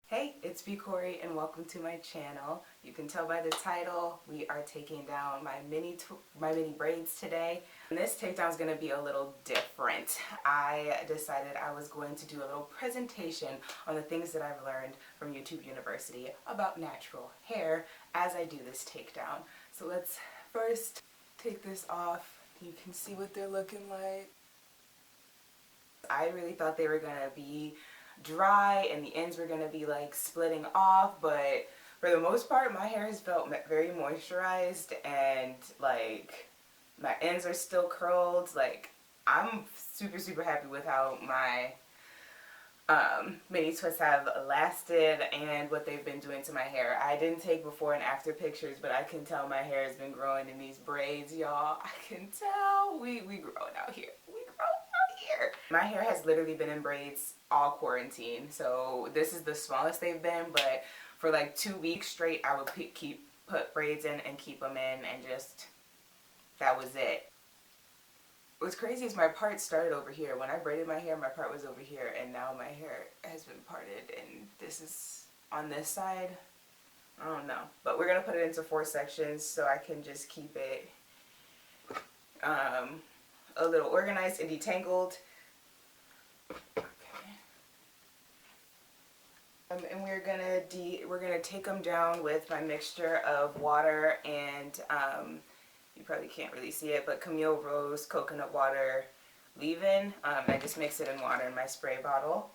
Hey, it's B Corey and welcome to my channel. You can tell by the title, we are taking down my mini braids today. And this takedown is going to be a little different. I decided I was going to do a little presentation on the things that I've learned from YouTube University about natural hair as I do this takedown. So let's first take this off. You can see what they're looking like. I really thought they were going to be dry and the ends were going to be like splitting off, but for the most part my hair has felt very moisturized and like my ends are still curled. Like I'm super happy with how my mini twists have lasted and what they've been doing to my hair. I didn't take before and after pictures, but I can tell my hair has been growing in these braids, y'all. I can tell we growing out here. My hair has literally been in braids all quarantine, so this is the smallest they've been, but for like 2 weeks straight I would put braids in and keep them in, and just that was it. What's crazy is my part started over here. When I braided my hair, my part was over here, and now my hair has been parted and this is on this side. I don't know, but we're gonna put it into 4 sections so I can just keep it a little organized and detangled. And we're gonna take them down with my mixture of water and you probably can't really see it, but Camille Rose coconut water leave-in. I just mix it in water in my spray bottle.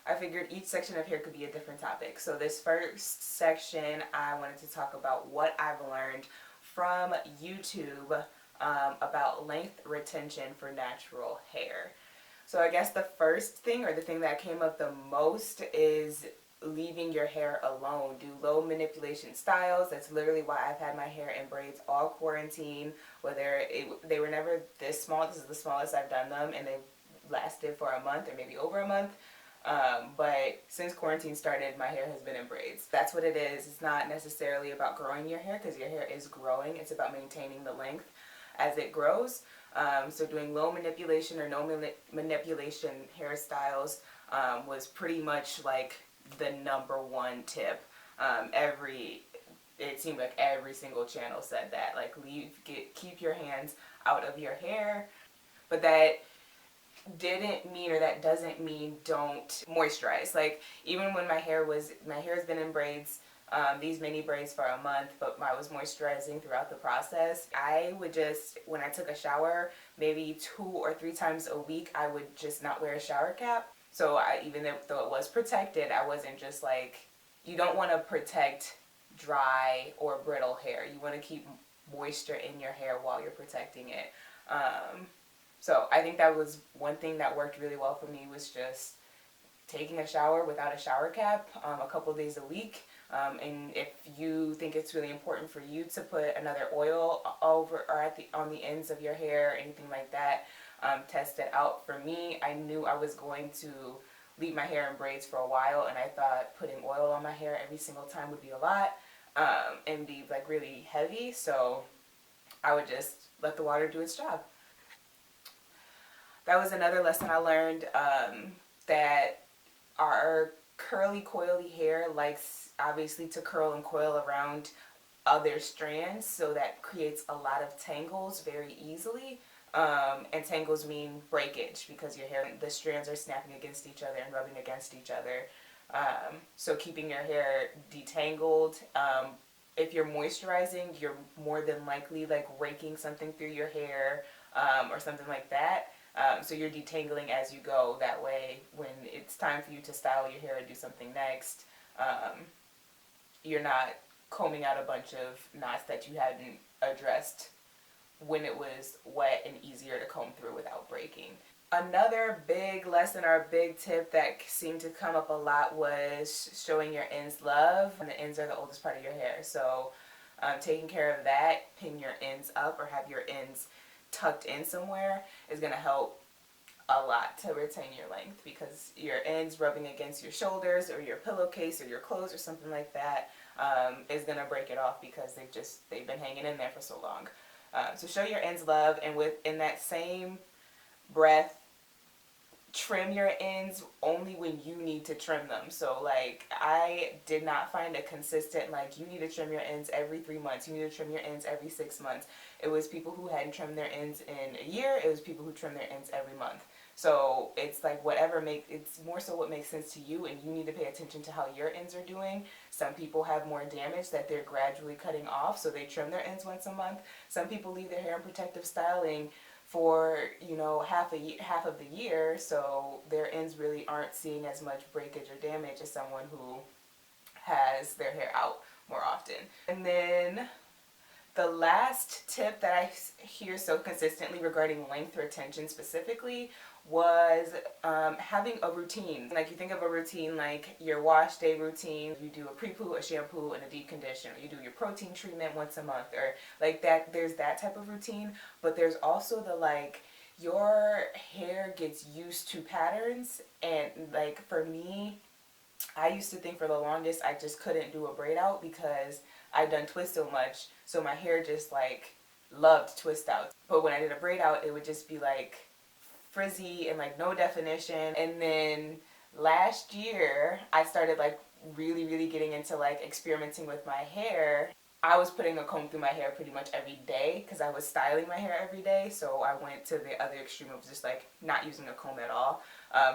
I figured each section of hair could be a different topic. So this first section, I wanted to talk about what I've learned from YouTube about length retention for natural hair. So I guess the first thing, or the thing that came up the most, is leaving your hair alone. Do low manipulation styles. That's literally why I've had my hair in braids all quarantine. They were never this small. This is the smallest I've done them, and they lasted for a month or maybe over a month. But since quarantine started, my hair has been in braids. That's what it is. It's not necessarily about growing your hair, because your hair is growing. It's about maintaining the length as it grows. So doing low manipulation or no manipulation hairstyles was pretty much like the #1 tip. It seemed like every single channel said that, like keep your hands out of your hair. But that didn't mean, or that doesn't mean don't moisturize. Like even when my hair has been in braids, these mini braids for a month, but I was moisturizing throughout the process. I would just, when I took a shower, maybe 2 or 3 times a week, I would just not wear a shower cap. So even though it was protected, I wasn't just like, you don't want to protect dry or brittle hair. You want to keep moisture in your hair while you're protecting it. So I think that was one thing that worked really well for me, was just taking a shower without a shower cap a couple days a week. And if you think it's really important for you to put another oil over or on the ends of your hair, anything like that, test it out. For me, I knew I was going to leave my hair in braids for a while, and I thought putting oil on my hair every single time would be a lot and be like really heavy. So I would just let the water do its job. That was another lesson I learned, that our curly coily hair likes obviously to curl and coil around other strands, so that creates a lot of tangles very easily. And tangles mean breakage, because the strands are snapping against each other and rubbing against each other. So keeping your hair detangled, if you're moisturizing, you're more than likely like raking something through your hair or something like that. So you're detangling as you go. That way, when it's time for you to style your hair and do something next, you're not combing out a bunch of knots that you hadn't addressed when it was wet and easier to comb through without breaking. Another big lesson or big tip that seemed to come up a lot was showing your ends love. And the ends are the oldest part of your hair, so taking care of that, pin your ends up or have your ends tucked in somewhere, is going to help a lot to retain your length, because your ends rubbing against your shoulders or your pillowcase or your clothes or something like that is going to break it off, because they've been hanging in there for so long. So show your ends love, and in that same breath, trim your ends only when you need to trim them. So like I did not find a consistent like you need to trim your ends every 3 months, you need to trim your ends every 6 months. It was people who hadn't trimmed their ends in a year, it was people who trim their ends every month. So it's like it's more so what makes sense to you, and you need to pay attention to how your ends are doing. Some people have more damage that they're gradually cutting off, so they trim their ends once a month. Some people leave their hair in protective styling for, you know, half of the year, so their ends really aren't seeing as much breakage or damage as someone who has their hair out more often. And then the last tip that I hear so consistently regarding length retention specifically was having a routine. Like you think of a routine like your wash day routine, you do a pre-poo, a shampoo, and a deep condition, or you do your protein treatment once a month, or like that. There's that type of routine, but there's also the like your hair gets used to patterns. And like for me, I used to think for the longest I just couldn't do a braid out because I'd done twist so much, so my hair just like loved twist outs. But when I did a braid out, it would just be like frizzy and like no definition. And then last year I started like really getting into like experimenting with my hair. I was putting a comb through my hair pretty much every day because I was styling my hair every day, so I went to the other extreme of just like not using a comb at all.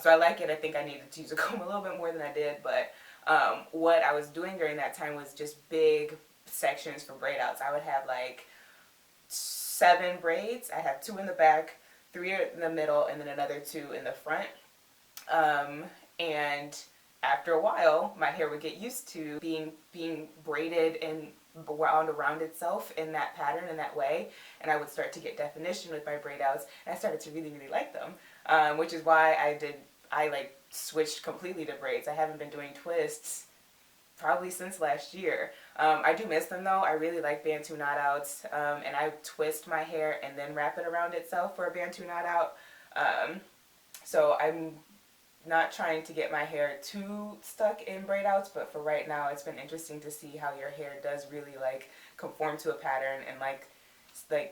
So I like it. I think I needed to use a comb a little bit more than I did, but what I was doing during that time was just big sections for braid outs. I would have like 7 braids. I have 2 in the back, 3 in the middle, and then another 2 in the front. And after a while, my hair would get used to being braided and wound around itself in that pattern, in that way, and I would start to get definition with my braid outs, and I started to really like them, which is why I like switched completely to braids. I haven't been doing twists probably since last year. I do miss them though. I really like Bantu knot outs, and I twist my hair and then wrap it around itself for a Bantu knot out. So I'm not trying to get my hair too stuck in braid outs, but for right now it's been interesting to see how your hair does really like conform to a pattern and like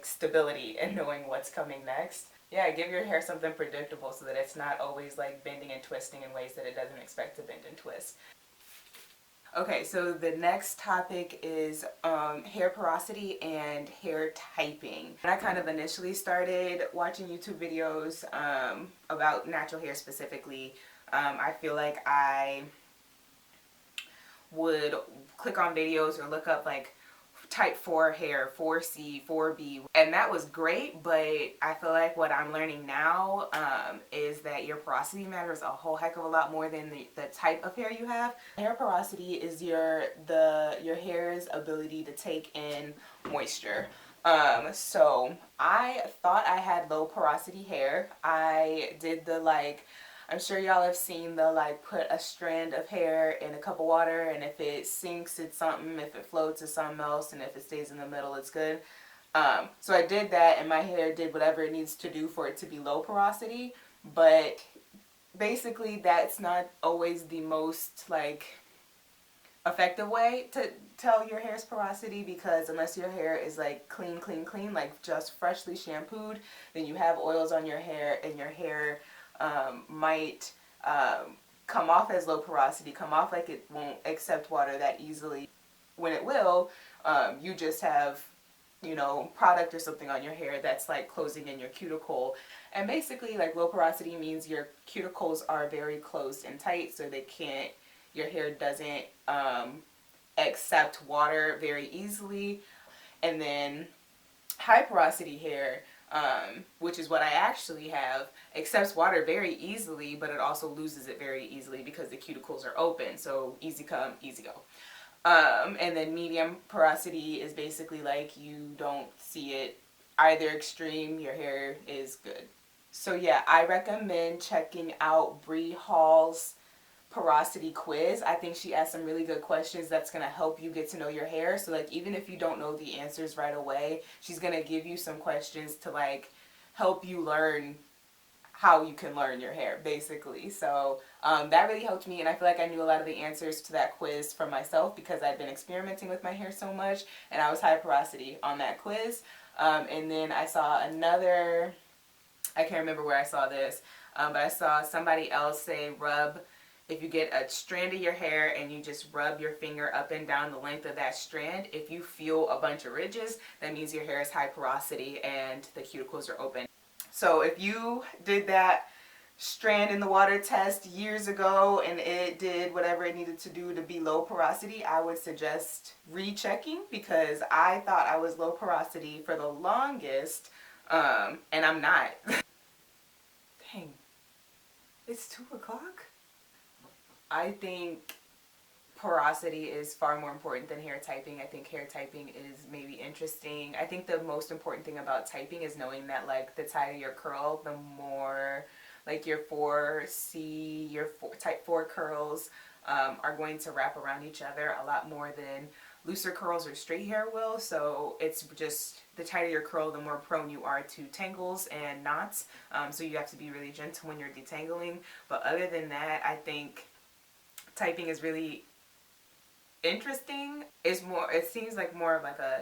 stability and knowing what's coming next. Yeah, give your hair something predictable so that it's not always like bending and twisting in ways that it doesn't expect to bend and twist. Okay, so the next topic is hair porosity and hair typing. And I kind of initially started watching YouTube videos about natural hair specifically. I feel like I would click on videos or look up like type 4 hair, 4C, 4B, and that was great, but I feel like what I'm learning now is that your porosity matters a whole heck of a lot more than the type of hair you have. Hair porosity is your hair's ability to take in moisture. So I thought I had low porosity hair. I did the like, I'm sure y'all have seen the like put a strand of hair in a cup of water, and if it sinks it's something, if it floats it's something else, and if it stays in the middle it's good. So I did that, and my hair did whatever it needs to do for it to be low porosity, but basically that's not always the most like effective way to tell your hair's porosity, because unless your hair is like clean, like just freshly shampooed, then you have oils on your hair, and your hair might come off as low porosity, come off like it won't accept water that easily. When it will, you just have, you know, product or something on your hair that's like closing in your cuticle. And basically like low porosity means your cuticles are very closed and tight, so your hair doesn't accept water very easily. And then high porosity hair, which is what I actually have, accepts water very easily, but it also loses it very easily because the cuticles are open, so easy come, easy go. And then medium porosity is basically like you don't see it either extreme, your hair is good. So yeah, I recommend checking out Bree Hall's porosity quiz. I think she asked some really good questions that's going to help you get to know your hair. So like even if you don't know the answers right away, she's going to give you some questions to like help you learn how you can learn your hair basically. So that really helped me, and I feel like I knew a lot of the answers to that quiz for myself because I'd been experimenting with my hair so much, and I was high porosity on that quiz. And then I saw another, I can't remember where I saw this, but I saw somebody else say rub, if you get a strand of your hair and you just rub your finger up and down the length of that strand, if you feel a bunch of ridges, that means your hair is high porosity and the cuticles are open. So if you did that strand in the water test years ago and it did whatever it needed to do to be low porosity, I would suggest rechecking, because I thought I was low porosity for the longest, and I'm not. Dang, it's 2 o'clock? I think porosity is far more important than hair typing. I think hair typing is maybe interesting. I think the most important thing about typing is knowing that, like, the tighter your curl, the more, like, your 4C, your type 4 curls are going to wrap around each other a lot more than looser curls or straight hair will. So it's just, the tighter your curl, the more prone you are to tangles and knots. So you have to be really gentle when you're detangling. But other than that, I think typing is really interesting. It's more, it seems like more of like a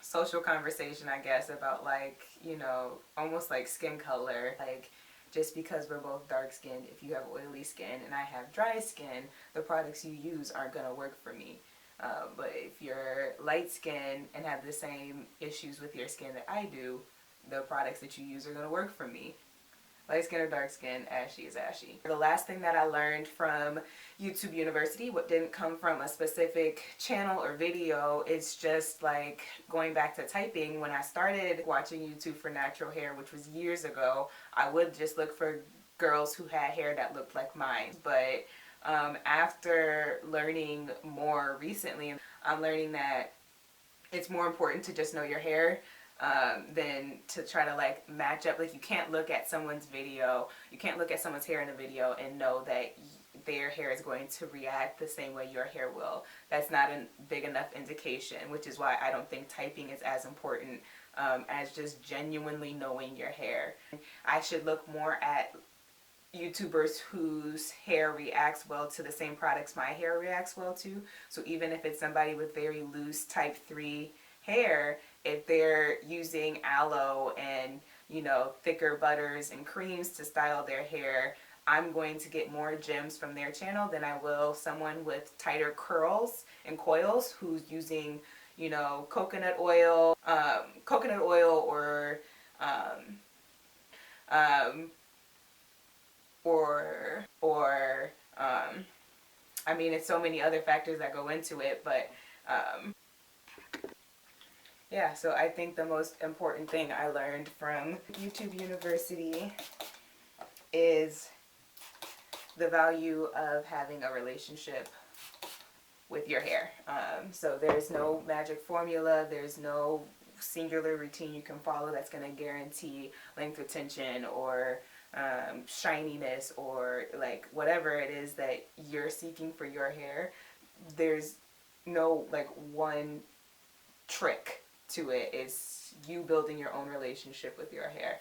social conversation, I guess, about, like, you know, almost like skin color. Like, just because we're both dark skinned, if you have oily skin and I have dry skin, the products you use aren't gonna work for me. But if you're light skinned and have the same issues with your skin that I do, the products that you use are gonna work for me. Light skin or dark skin, ashy is ashy. The last thing that I learned from YouTube University, what didn't come from a specific channel or video, it's just like going back to typing. When I started watching YouTube for natural hair, which was years ago, I would just look for girls who had hair that looked like mine. But after learning more recently, I'm learning that it's more important to just know your hair than to try to, like, match up. Like, you can't look at someone's video, you can't look at someone's hair in a video and know that their hair is going to react the same way your hair will. That's not a big enough indication, which is why I don't think typing is as important as just genuinely knowing your hair. I should look more at YouTubers whose hair reacts well to the same products my hair reacts well to. So even if it's somebody with very loose type 3 hair, if they're using aloe and, you know, thicker butters and creams to style their hair, I'm going to get more gems from their channel than I will someone with tighter curls and coils who's using, you know, coconut oil or I mean, it's so many other factors that go into it, but yeah, so I think the most important thing I learned from YouTube University is the value of having a relationship with your hair. So there's no magic formula, there's no singular routine you can follow that's going to guarantee length retention or shininess or, like, whatever it is that you're seeking for your hair. There's no, like, one trick to it. It's you building your own relationship with your hair.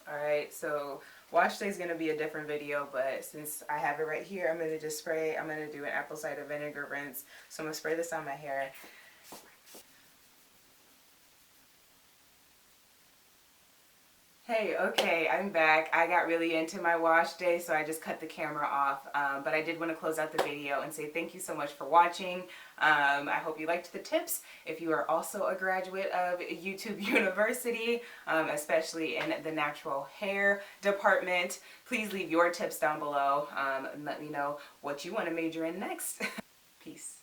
Alright, so wash day is going to be a different video, but since I have it right here, I'm going to just spray. I'm going to do an apple cider vinegar rinse. So I'm going to spray this on my hair. Hey, okay, I'm back. I got really into my wash day, so I just cut the camera off. But I did want to close out the video and say thank you so much for watching. I hope you liked the tips. If you are also a graduate of YouTube University, especially in the natural hair department, please leave your tips down below and let me know what you want to major in next. Peace.